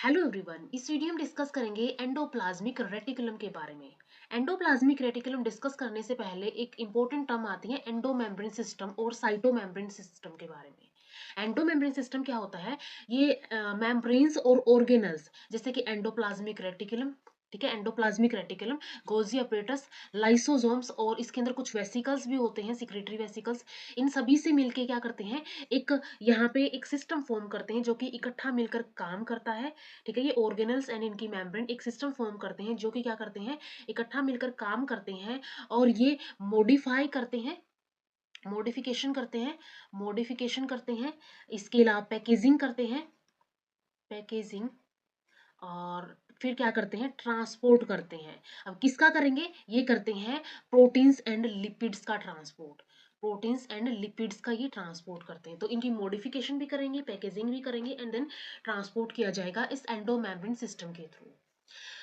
Hello everyone, इस video में discuss करेंगे एंडोप्लाज्मिक रेटिकुलम के बारे में। एंडोप्लाज्मिक रेटिकुलम डिस्कस करने से पहले एक इंपॉर्टेंट टर्म आती है एंडोमेम्ब्रेन सिस्टम और साइटोमेम्ब्रेन सिस्टम के बारे में। एंडोमेम्ब्रेन सिस्टम क्या होता है? ये मेम्ब्रेन्स और ऑर्गेनल्स जैसे कि एंडोप्लाज्मिक रेटिकुलम, ठीक है, endoplasmic reticulum, Golgi apparatus, lysosomes और इसके अंदर कुछ वेसिकल्स भी होते हैं, सिक्रेटरी वेसिकल्स। इन सभी से मिलके क्या करते हैं, एक यहाँ पे एक सिस्टम फॉर्म करते हैं जो कि इकट्ठा मिलकर काम करता है। ठीक है, ये ऑर्गेनल्स एंड इनकी मेम्ब्रेन एक सिस्टम फॉर्म करते हैं जो कि क्या करते हैं, इकट्ठा मिलकर काम करते हैं और ये मॉडिफाई करते हैं, मॉडिफिकेशन करते हैं। इसके अलावा पैकेजिंग करते हैं, पैकेजिंग, और फिर क्या करते हैं, ट्रांसपोर्ट करते हैं। अब किसका करेंगे, ये करते हैं प्रोटीन्स एंड लिपिड्स का ट्रांसपोर्ट। प्रोटीन्स एंड लिपिड्स का ये ट्रांसपोर्ट करते हैं, तो इनकी मॉडिफिकेशन भी करेंगे, पैकेजिंग भी करेंगे एंड देन ट्रांसपोर्ट किया जाएगा इस एंडोमेम्ब्रेन सिस्टम के थ्रू।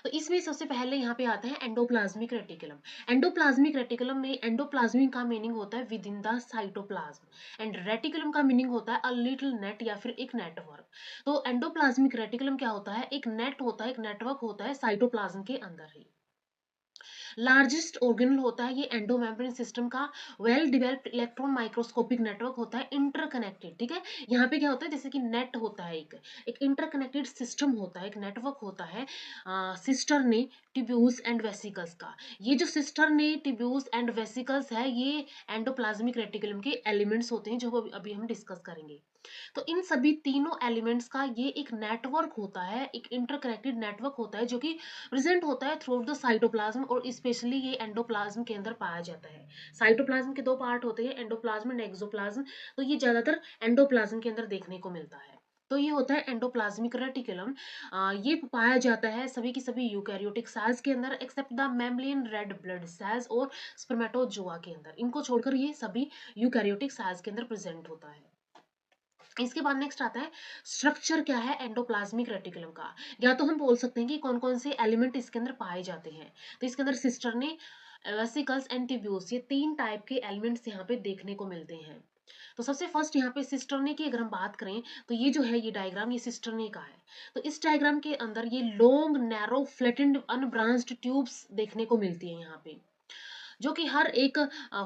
तो इसमें सबसे पहले यहाँ पे आता है एंडोप्लाज्मिक रेटिकुलम। एंडोप्लाज्मिक रेटिकुलम में एंडोप्लाज्मिक का मीनिंग होता है with in the cytoplasm and reticulum का मीनिंग होता है अ लिटिल नेट या फिर एक नेटवर्क। तो एंडोप्लाज्मिक रेटिकुलम क्या होता है, एक नेट होता है, एक नेटवर्क होता है साइटोप्लाज्म के अंदर ही। लार्जेस्ट ऑर्गेनल होता है ये एंडोमेम्ब्रेन सिस्टम का। Well developed electron microscopic network होता है, इंटरकनेक्टेड। ठीक है, यहाँ पे क्या होता है, जैसे कि नेट होता है, एक इंटरकनेक्टेड सिस्टम होता है, एक नेटवर्क होता है सिस्टर ने ट्यूब्यूल्स एंड वेसिकल्स का। ये जो सिस्टर ने ट्यूब्यूल्स एंड वेसिकल्स है, ये एंडोप्लाज्मिक रेटिकुलम के एलिमेंट्स होते हैं जो अभी हम डिस्कस करेंगे। तो इन सभी तीनों एलिमेंट्स का ये एक नेटवर्क होता है, एक इंटरकनेक्टेड नेटवर्क होता है जो कि प्रेजेंट होता है थ्रू द साइटोप्लाज्म और स्पेशली ये एंडोप्लाज्म के अंदर पाया जाता है। साइटोप्लाज्म के दो पार्ट होते हैं, एंडोप्लाज्म एंड एक्सोप्लाज्म। तो ये ज्यादातर एंडोप्लाज्म के अंदर देखने को मिलता है। तो ये होता है एंडोप्लाज्मिक रेटिकुलम। ये पाया जाता है सभी की सभी यूकैरियोटिक सेल्स के अंदर except the membrane red blood cells और स्पर्मेटोजोआ के अंदर। इनको छोड़कर ये सभी यूकैरियोटिक सेल्स के अंदर प्रेजेंट होता है। इसके बाद नेक्स्ट आता है स्ट्रक्चर क्या है एंडोप्लाज्मिक रेटिकुलम का। या तो हम बोल सकते हैं कि कौन कौन से एलिमेंट इसके अंदर पाए जाते हैं। तो इसके अंदर सिस्टर्ने, वेसिकल्स एंड ट्यूब्यूल्स, ये तीन टाइप के एलिमेंट्स यहाँ पे देखने को मिलते हैं। तो सबसे फर्स्ट यहाँ पे सिस्टर्ने की अगर हम बात करें तो ये जो है, ये डायग्राम, ये सिस्टर्ने का है। तो इस डायग्राम के अंदर ये long narrow flattened unbranched tubes देखने को मिलती है यहाँ पे, जो कि हर एक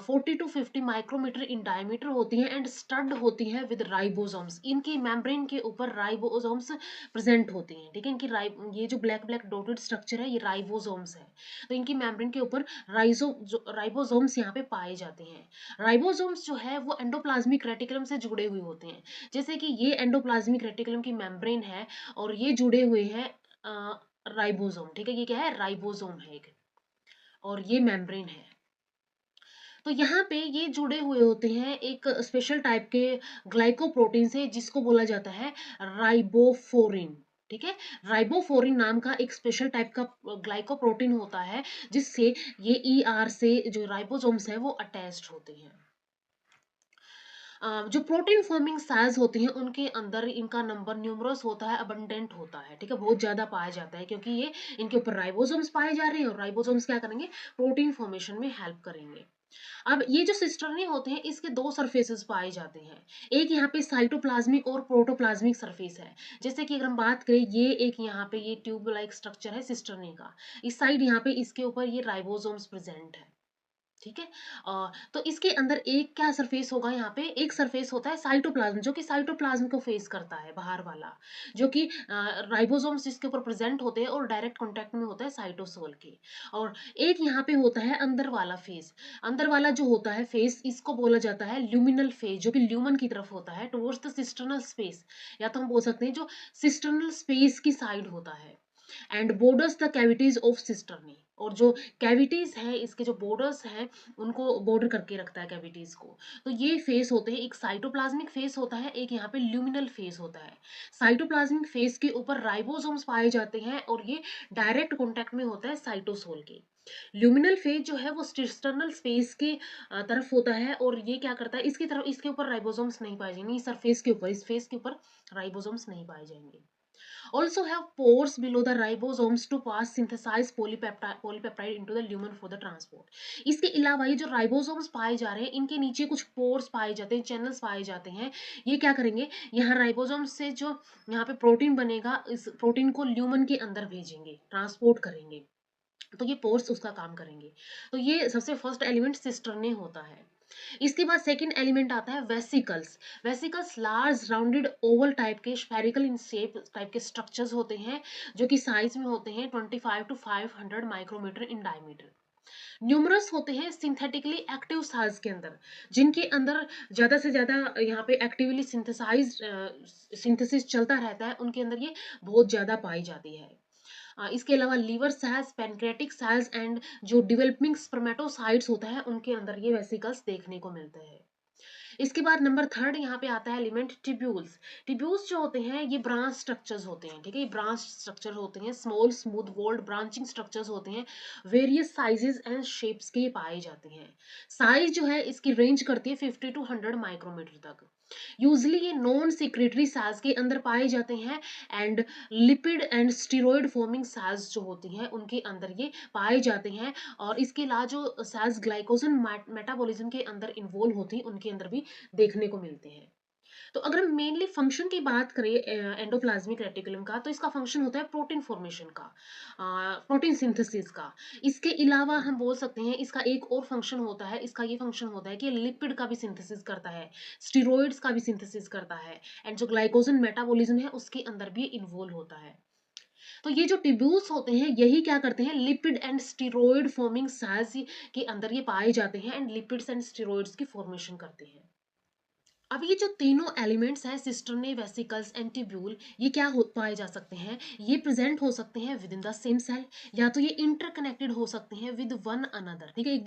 40 टू 50 माइक्रोमीटर इन डायमीटर होती हैं एंड स्टड होती हैं विद राइबोसोम्स। इनकी मेम्ब्रेन के ऊपर राइबोसोम्स प्रेजेंट होती हैं। ठीक है, इनकी ये जो ब्लैक ब्लैक डॉटेड स्ट्रक्चर है, ये राइबोसोम्स है। तो इनकी मेम्ब्रेन के ऊपर राइबोसोम्स यहाँ पे पाए जाते हैं। राइबोसोम्स जो है वो एंडोप्लाज्मिक रेटिकुलम से जुड़े हुए होते हैं। जैसे कि ये एंडोप्लाज्मिक रेटिकुलम की मेम्ब्रेन है और ये जुड़े हुए हैं राइबोसोम। ठीक है, ये क्या है, राइबोसोम है एक, और ये मेम्ब्रेन है। तो यहाँ पे ये जुड़े हुए होते हैं एक स्पेशल टाइप के ग्लाइकोप्रोटीन से जिसको बोला जाता है राइबोफोरिन। ठीक है, राइबोफोरिन नाम का एक स्पेशल टाइप का ग्लाइकोप्रोटीन होता है जिससे ये ईआर से जो राइबोसोम्स है वो अटैच्ड होते हैं। जो प्रोटीन फॉर्मिंग सेल्स होती हैं उनके अंदर इनका नंबर न्यूमरस होता है, अबंडेंट होता है। ठीक है, बहुत ज्यादा पाया जाता है क्योंकि ये इनके ऊपर राइबोसोम्स पाए जा रहे हैं और राइबोसोम्स क्या करेंगे, प्रोटीन फॉर्मेशन में हेल्प करेंगे। अब ये जो सिस्टर्नी होते हैं इसके दो सरफेसेस पाए जाते हैं। एक यहाँ पे साइटोप्लाज्मिक और प्रोटोप्लाज्मिक सरफेस है। जैसे कि अगर हम बात करें, ये एक यहाँ पे ये ट्यूब लाइक स्ट्रक्चर है सिस्टर्नी का, इस साइड यहाँ पे इसके ऊपर ये राइबोसोम्स प्रेजेंट है। ठीक है, तो इसके अंदर एक क्या सरफेस होगा, यहाँ पे एक सरफेस होता है साइटोप्लाज्म जो कि साइटोप्लाज्म को फेस करता है बाहर वाला, जो कि राइबोसोम्स इसके ऊपर प्रेजेंट होते हैं और डायरेक्ट कांटेक्ट में होता है साइटोसोल के। और एक यहाँ पे होता है अंदर वाला फेस। अंदर वाला जो होता है फेस, इसको बोला जाता है ल्यूमिनल फेस, जो कि ल्यूमन की तरफ होता है टुवर्ड्स द सिस्टर्नल स्पेस, या तो हम बोल सकते हैं जो सिस्टर्नल स्पेस की साइड होता है and borders the cavities of cisternae. और जो कैविटीज हैं, इसके जो बॉर्डर्स हैं उनको बॉर्डर करके रखता है कैविटीज को। तो ये फेस होते हैं, एक साइटोप्लाज्मिक फेस होता है, एक यहाँ पे ल्यूमिनल फेस होता है। साइटोप्लाज्मिक फेस के ऊपर राइबोसोम्स पाए जाते हैं और ये डायरेक्ट कॉन्टेक्ट में होता है साइटोसोल के। ल्यूमिनल फेज जो है वो सिस्टर्नल स्पेस के तरफ होता है और ये क्या करता है, इसकी तरफ, इसके ऊपर राइबोसोम्स नहीं पाए जाएंगे, इस सरफेस के ऊपर, इस फेस के ऊपर राइबोसोम्स नहीं पाए जाएंगे। also have pores below the ribosomes to pass synthesized polypeptide into the lumen for the transport. इसके अलावा ये जो राइबोसोम्स पाए जा रहे हैं इनके नीचे कुछ पोर्स पाए जाते हैं, चैनल्स पाए जाते हैं। ये क्या करेंगे, यहाँ राइबोसोम से जो यहाँ पे प्रोटीन बनेगा इस प्रोटीन को ल्यूमन के अंदर भेजेंगे, ट्रांसपोर्ट करेंगे, तो ये पोर्स उसका काम करेंगे। तो ये सबसे फर्स्ट एलिमेंट सिस्टर्ने होता है। इसके बाद सेकंड एलिमेंट आता है vesicles. Vesicles large rounded oval type के स्फेरिकल इन शेप टाइप के स्ट्रक्चर्स होते हैं जो कि साइज में होते हैं 25 to 500 micrometer in diameter. Numerous होते हैं सिंथेटिकली एक्टिव सेल्स के अंदर, जिनके अंदर ज्यादा से ज्यादा यहाँ पे एक्टिवली सिंथेसिस चलता रहता है, उनके अंदर ये बहुत ज्यादा पाई जाती है। इसके अलावा liver cells, pancreatic cells and जो डेवलपिंग स्पर्मेटोसाइट्स होता है उनके अंदर ये वेसिकल्स देखने को मिलते हैं। इसके बाद नंबर थर्ड यहाँ पे आता है एलिमेंट टिब्यूल्स। टिब्यूल्स जो होते हैं ये ब्रांच स्ट्रक्चर्स होते हैं, ठीक है, ये ब्रांच स्ट्रक्चर होते हैं, small smooth walled branching structures होते हैं, वेरियस साइजेस एंड शेप्स के पाए जाते हैं। साइज जो है इसकी रेंज करती है 50 टू 100 माइक्रोमीटर तक। यूजली ये नॉन सिक्रेटरी सेल्स के अंदर पाए जाते हैं and lipid and steroid forming sales जो होती हैं उनके अंदर ये पाए जाते हैं। और इसके अलावा जो सेल्स ग्लाइकोजन मेटाबॉलिज्म के अंदर इन्वॉल्व होती हैं उनके अंदर भी देखने को मिलते हैं। तो अगर हम मेनली फंक्शन की बात करें एंडोप्लाज्मिक रेटिकुलम का, तो इसका फंक्शन होता है प्रोटीन फॉर्मेशन का, प्रोटीन सिंथेसिस का। इसके अलावा हम बोल सकते हैं इसका एक और फंक्शन होता है, इसका ये फंक्शन होता है कि लिपिड का भी सिंथेसिस करता है, स्टीरॉइड्स का भी सिंथेसिस करता है, एंड जो ग्लाइकोजन मेटाबॉलिज्म है उसके अंदर भी इन्वॉल्व होता है। तो ये जो ट्यूब्यूल्स होते हैं यही क्या करते हैं, lipid and steroid forming sales के अंदर ये पाए जाते हैं एंड लिपिड्स एंड स्टीरॉयड्स की फॉर्मेशन करते हैं। अब ये जो तीनों एलिमेंट्स हैं, सिस्टर्ने, वेसिकल्स एंड ट्यूब्यूल, ये क्या पाए जा सकते हैं, ये प्रेजेंट हो सकते हैं within the same cell, या तो ये इंटरकनेक्टेड हो सकते हैं विद वन अनदर, ठीक है, एक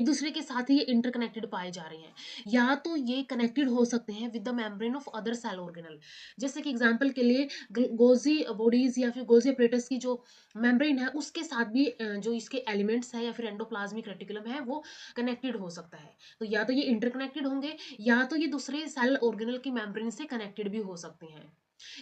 दूसरे के साथ ही ये इंटरकनेक्टेड पाए जा रहे हैं, या तो ये कनेक्टेड हो सकते हैं with the membrane of other cell organelle. जैसे कि एग्जाम्पल के लिए गोजी बॉडीज या फिर गोजी एपरेटस की जो मेम्ब्रेन है उसके साथ भी जो इसके एलिमेंट्स है या फिर एंडोप्लाज्मिक रेटिकुलम है वो कनेक्टेड हो सकता है। तो या तो ये इंटरकनेक्टेड होंगे या तो ये दूसरे सेल ऑर्गेनल की मेम्ब्रेन से कनेक्टेड भी हो सकते हैं।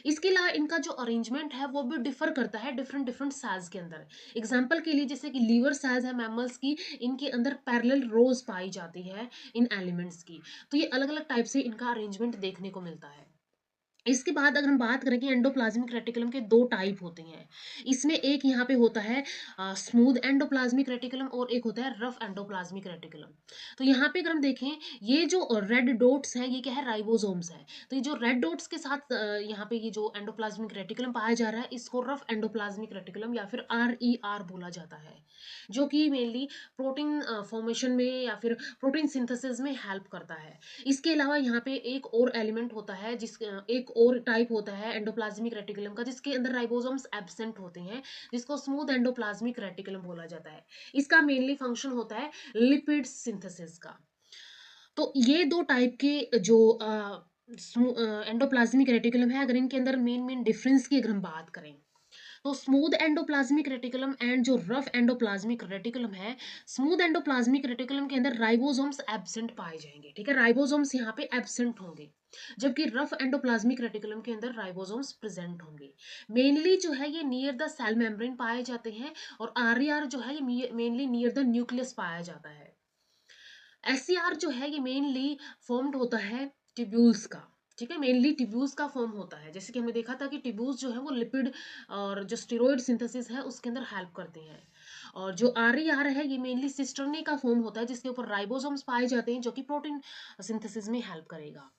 इसके अलावा इनका जो अरेंजमेंट है वो भी डिफर करता है डिफरेंट डिफरेंट सेल्स के अंदर। एग्जांपल के लिए जैसे कि लीवर सेल्स है मैमल्स की, इनके अंदर पैरेलल रोज पाई जाती है इन एलिमेंट्स की। तो ये अलग अलग टाइप से इनका अरेंजमेंट देखने को मिलता है। इसके बाद अगर हम बात करें कि एंडोप्लाज्मिक रेटिकुलम के दो टाइप होते हैं, इसमें एक यहाँ पे होता है स्मूथ एंडोप्लाज्मिक रेटिकुलम और एक होता है रफ एंडोप्लाज्मिक रेटिकुलम। तो यहाँ पे अगर हम देखें ये जो रेड डॉट्स है ये क्या है, राइबोसोम्स है। तो ये जो रेड डॉट्स के साथ यहाँ पे ये जो एंडोप्लाज्मिक रेटिकुलम पाया जा रहा है इसको रफ एंडोप्लाज्मिक रेटिकुलम या फिर RER बोला जाता है, जो कि मेनली प्रोटीन फॉर्मेशन में या फिर प्रोटीन सिंथेसिस में हेल्प करता है। इसके अलावा यहाँ पे एक और एलिमेंट होता है एक और टाइप होता है एंडोप्लाज्मिक रेटिकुलम का जिसके अंदर राइबोसोम्स एब्सेंट होते हैं, जिसको स्मूथ एंडोप्लाज्मिक रेटिकुलम बोला जाता है। इसका मेनली फंक्शन होता है लिपिड सिंथेसिस का। तो ये दो टाइप के जो एंडोप्लाज्मिक रेटिकुलम है, अगर इनके अंदर मेन मेन डिफरेंस की अगर हम बात करें, तो स्मूथ एंडोप्लाज्मिक रेटिकुलम एंड जो रफ एंडोप्लाज्मिक रेटिकुलम है, स्मूथ एंडोप्लाज्मिक रेटिकुलम के अंदर राइबोसोम्स एब्सेंट पाए जाएंगे, ठीक है, राइबोसोम्स यहाँ पे एब्सेंट होंगे, जबकि रफ एंडोप्लाज्मिक रेटिकुलम के अंदर राइबोसोम्स प्रेजेंट होंगे। मेनली जो है ये नियर द सेल मेम्ब्रेन पाए जाते हैं, और RER जो है ये मेनली नियर द न्यूक्लियस पाया जाता है। SCR जो है ये मेनली फॉर्म्ड होता है ट्यूब्यूल्स का, ठीक है, मेनली ट्यूब्यूल्स का फॉर्म होता है। जैसे कि हमने देखा था कि ट्यूब्यूल्स जो है वो लिपिड और जो स्टेरॉइड सिंथेसिस है उसके अंदर हेल्प करते हैं। और जो RER है ये मेनली सिस्टर्ने का फॉर्म होता है जिसके ऊपर राइबोसोम्स पाए जाते हैं जो कि प्रोटीन सिंथेसिस में हेल्प करेगा।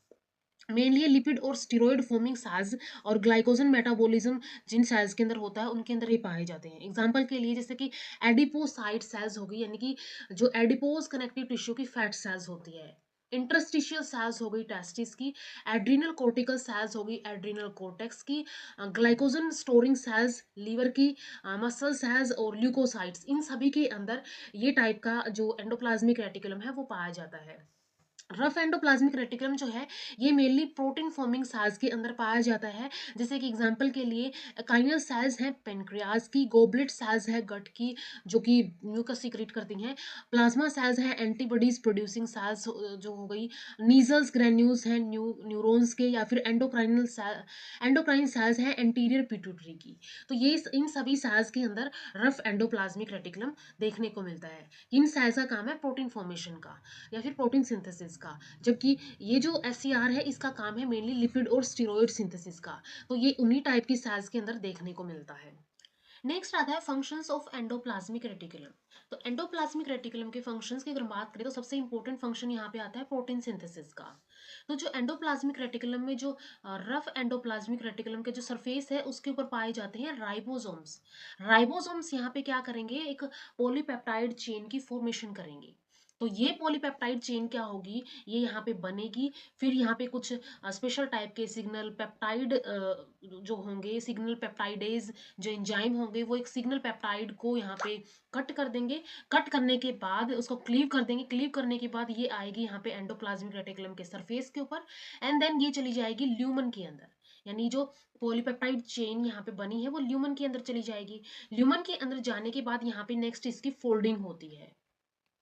मेनली लिपिड और स्टीरॉयड फॉर्मिंग सेल्स और ग्लाइकोजन मेटाबॉलिज्म जिन सेल्स के अंदर होता है उनके अंदर ही पाए जाते हैं। एग्जांपल के लिए जैसे कि एडिपोसाइट सेल्स हो गई, यानी कि जो एडिपोज कनेक्टिव टिश्यू की फैट सेल्स होती है, इंटरस्टिशियल सेल्स हो गई टेस्टिस की, एड्रीनल कोर्टिकल सेल्स हो गई एड्रीनल कोर्टेक्स की, ग्लाइकोजन स्टोरिंग सेल्स लीवर की, मसल सेल्स और ल्यूकोसाइट्स, इन सभी के अंदर ये टाइप का जो एंडोप्लाज्मिक रेटिकुलम है वो पाया जाता है। रफ एंडोप्लाज्मिक रेटिकुलम जो है ये मेनली प्रोटीन फॉर्मिंग सेल्स के अंदर पाया जाता है। जैसे कि एग्जांपल के लिए काइनल सेल्स हैं पेनक्रियाज की, गोबलेट सेल्स है गट की जो कि म्यूकस सीक्रेट करती हैं, प्लाज्मा सेल्स हैं एंटीबॉडीज प्रोड्यूसिंग सेल्स जो हो गई, नीजल्स ग्रेन्यूल्स हैं न्यूरॉन्स के, या फिर एंडोक्राइन सेल्स हैं एंटीरियर पिट्यूटरी की। तो ये इन सभी सेल्स के अंदर रफ एंडोप्लाज्मिक रेटिकुलम देखने को मिलता है। इन सेल्स का काम है प्रोटीन फॉर्मेशन का या फिर प्रोटीन सिंथेसिस का, जबकि ये जो एससीआर है इसका काम है मेनली लिपिड और स्टेरॉइड सिंथेसिस का। तो ये उन्हीं टाइप की सेल्स के अंदर देखने को मिलता है। नेक्स्ट आता है फंक्शंस ऑफ एंडोप्लाज्मिक रेटिकुलम। तो एंडोप्लाज्मिक रेटिकुलम के फंक्शंस की अगर बात करें तो सबसे इंपॉर्टेंट फंक्शन यहाँ पे आता है प्रोटीन सिंथेसिस का। तो जो एंडोप्लाज्मिक रेटिकुलम में जो रफ एंडोप्लाज्मिक रेटिकुलम के जो सरफेस है उसके ऊपर पाए जाते हैं राइबोसोम्स। राइबोसोम्स यहाँ पे क्या करेंगे, एक पॉलीपेप्टाइड चेन की फॉर्मेशन करेंगे। तो ये पॉलीपेप्टाइड चेन क्या होगी, ये यहाँ पे बनेगी। फिर यहाँ पे कुछ स्पेशल टाइप के सिग्नल पेप्टाइड जो होंगे, सिग्नल पेप्टाइडेज जो एंजाइम होंगे, वो एक सिग्नल पेप्टाइड को यहाँ पे कट कर देंगे। कट करने के बाद उसको क्लीव कर देंगे। क्लीव करने के बाद ये आएगी यहाँ पे एंडोप्लाज्मिक रेटिकुलम के सरफेस के ऊपर, एंड देन ये चली जाएगी ल्यूमन के अंदर। यानी जो पॉलीपेप्टाइड चेन यहाँ पे बनी है वो ल्यूमन के अंदर चली जाएगी। ल्यूमन के अंदर जाने के बाद यहाँ पे नेक्स्ट इसकी फोल्डिंग होती है।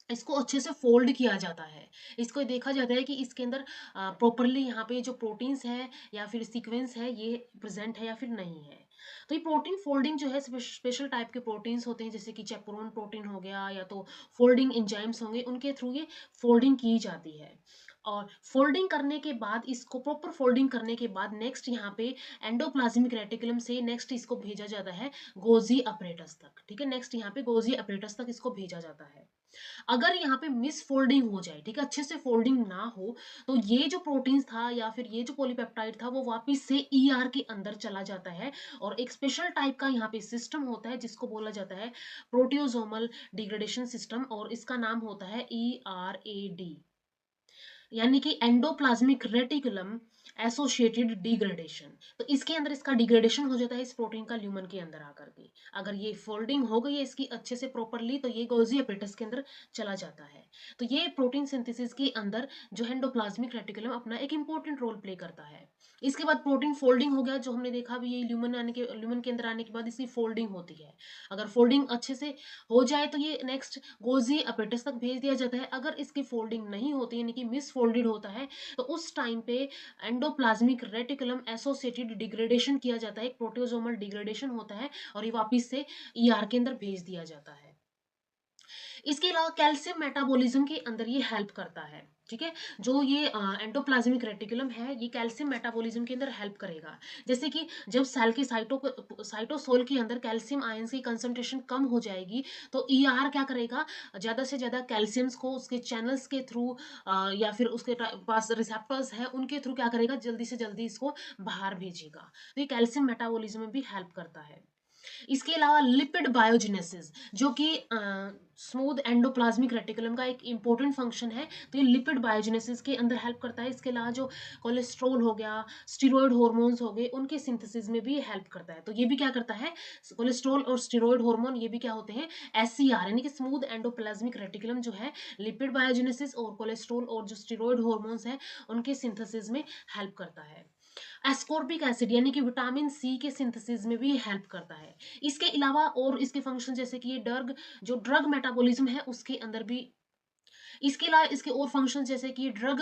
इसको अच्छे से फोल्ड किया जाता है। इसको देखा जाता है कि इसके अंदर प्रॉपरली यहाँ पे जो प्रोटीन्स है या फिर सीक्वेंस है ये प्रेजेंट है या फिर नहीं है। तो ये प्रोटीन फोल्डिंग जो है स्पेशल टाइप के प्रोटीन्स होते हैं, जैसे कि चेपरोन प्रोटीन हो गया या तो फोल्डिंग एंजाइम्स होंगे, उनके थ्रू ये फोल्डिंग की जाती है। और फोल्डिंग करने के बाद इसको प्रॉपर फोल्डिंग करने के बाद नेक्स्ट यहाँ पे एंडोप्लाज्मिक रेटिकुलम से नेक्स्ट इसको भेजा जाता है गोजी अपरेटस तक। ठीक है, नेक्स्ट यहाँ पे गोजी अपरेटस तक इसको भेजा जाता है। अगर यहाँ पे मिस फोल्डिंग हो जाए, ठीक है, अच्छे से फोल्डिंग ना हो, तो ये जो प्रोटीन था या फिर ये जो पॉलीपेप्टाइड था वो वापस से ईआर के अंदर चला जाता है। और एक स्पेशल टाइप का यहाँ पे सिस्टम होता है जिसको बोला जाता है प्रोटियोसोमल डिग्रेडेशन सिस्टम, और इसका नाम होता है ERAD, यानी कि एंडोप्लाज्मिक रेटिकुलम एसोसिएटेड डिग्रेडेशन। तो इसके अंदर इसका डिग्रेडेशन हो जाता है इस प्रोटीन का ल्यूमन के अंदर आकर के। अगर ये फोल्डिंग हो गई है इसकी अच्छे से प्रॉपरली तो ये गोल्जी एपेटस के अंदर चला जाता है। तो ये प्रोटीन सिंथेसिस के अंदर जो एंडोप्लाज्मिक रेटिकुलम अपना एक इंपॉर्टेंट रोल प्ले करता है। इसके बाद प्रोटीन फोल्डिंग हो गया, जो हमने देखा भी, ये ल्यूमन के अंदर आने के बाद इसकी फोल्डिंग होती है। अगर फोल्डिंग अच्छे से हो जाए तो ये नेक्स्ट गोजी अपेटस तक भेज दिया जाता है। अगर इसकी फोल्डिंग नहीं होती यानी कि मिस फोल्डेड होता है तो उस टाइम पे एंडोप्लाज्मिक रेटिकुलम एसोसिएटेड डिग्रेडेशन किया जाता है, एक प्रोटियोसोमल डिग्रेडेशन होता है और ये वापस से ईआर के अंदर भेज दिया जाता है। इसके अलावा कैल्शियम मेटाबॉलिज्म के अंदर ये हेल्प करता है। ठीक है, जो ये एंडोप्लाज्मिक रेटिकुलम है ये कैल्शियम मेटाबॉलिज्म के अंदर हेल्प करेगा। जैसे कि जब सेल के साइटोसोल के अंदर कैल्शियम आयंस की कंसंट्रेशन कम हो जाएगी तो ईआर क्या करेगा, ज्यादा से ज्यादा कैल्शियम्स को उसके चैनल्स के थ्रू या फिर उसके पास रिसेप्टर्स है उनके थ्रू क्या करेगा, जल्दी से जल्दी इसको बाहर भेजेगा। तो ये कैल्शियम मेटाबॉलिज्म में भी हेल्प करता है। इसके अलावा लिपिड बायोजेनेसिस जो कि स्मूथ एंडोप्लाज्मिक रेटिकुलम का एक इंपॉर्टेंट फंक्शन है, तो ये लिपिड बायोजेनेसिस के अंदर हेल्प करता है। इसके अलावा जो कोलेस्ट्रॉल हो गया, स्टीरॉयड हार्मोन्स हो गए, उनके सिंथेसिस में भी हेल्प करता है। तो ये भी क्या करता है, कोलेस्ट्रॉल और स्टीरॉयड हार्मोन ये भी क्या होते हैं, एससीआर यानी कि स्मूथ एंडोप्लाज्मिक रेटिकुलम जो है लिपिड बायोजेनेसिस और कोलेस्ट्रॉल और जो स्टीरॉयड हार्मोन्स है उनके सिंथेसिस में हेल्प करता है। एस्कॉर्बिक एसिड यानी कि विटामिन सी के सिंथेसिस में भी हेल्प करता है। इसके अलावा और इसके फंक्शन जैसे कि ये ड्रग मेटाबॉलिज्म है उसके अंदर भी, इसके अलावा इसके और फंक्शंस जैसे कि ड्रग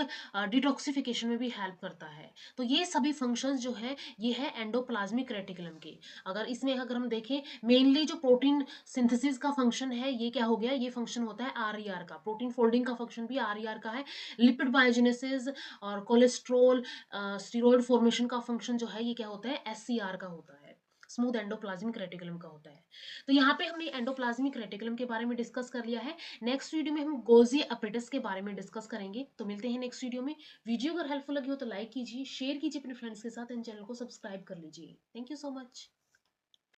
डिटॉक्सिफिकेशन में भी हेल्प करता है। तो ये सभी फंक्शंस जो है ये है एंडोप्लाज्मिक रेटिकुलम के। अगर हम देखें मेनली जो प्रोटीन सिंथेसिस का फंक्शन है ये क्या हो गया, ये फंक्शन होता है आरईआर का। प्रोटीन फोल्डिंग का फंक्शन भी आरईआर का है। लिपिड बायोजेनेसिस और कोलेस्ट्रॉल स्टीरॉयड फॉर्मेशन का फंक्शन जो है ये क्या होता है, एससीआर का होता है, स्मूथ एंडोप्लाज्मिक रेटिकुलम का होता है। तो यहाँ पे हमने एंडोप्लाज्मिक रेटिकुलम के बारे में डिस्कस कर लिया है। नेक्स्ट वीडियो में हम गोजी अपरेटस के बारे में डिस्कस करेंगे। तो मिलते हैं नेक्स्ट वीडियो में। वीडियो अगर हेल्पफुल लगी हो तो लाइक कीजिए, शेयर कीजिए अपने फ्रेंड्स के साथ, एंड चैनल को सब्सक्राइब कर लीजिए। Thank you so much.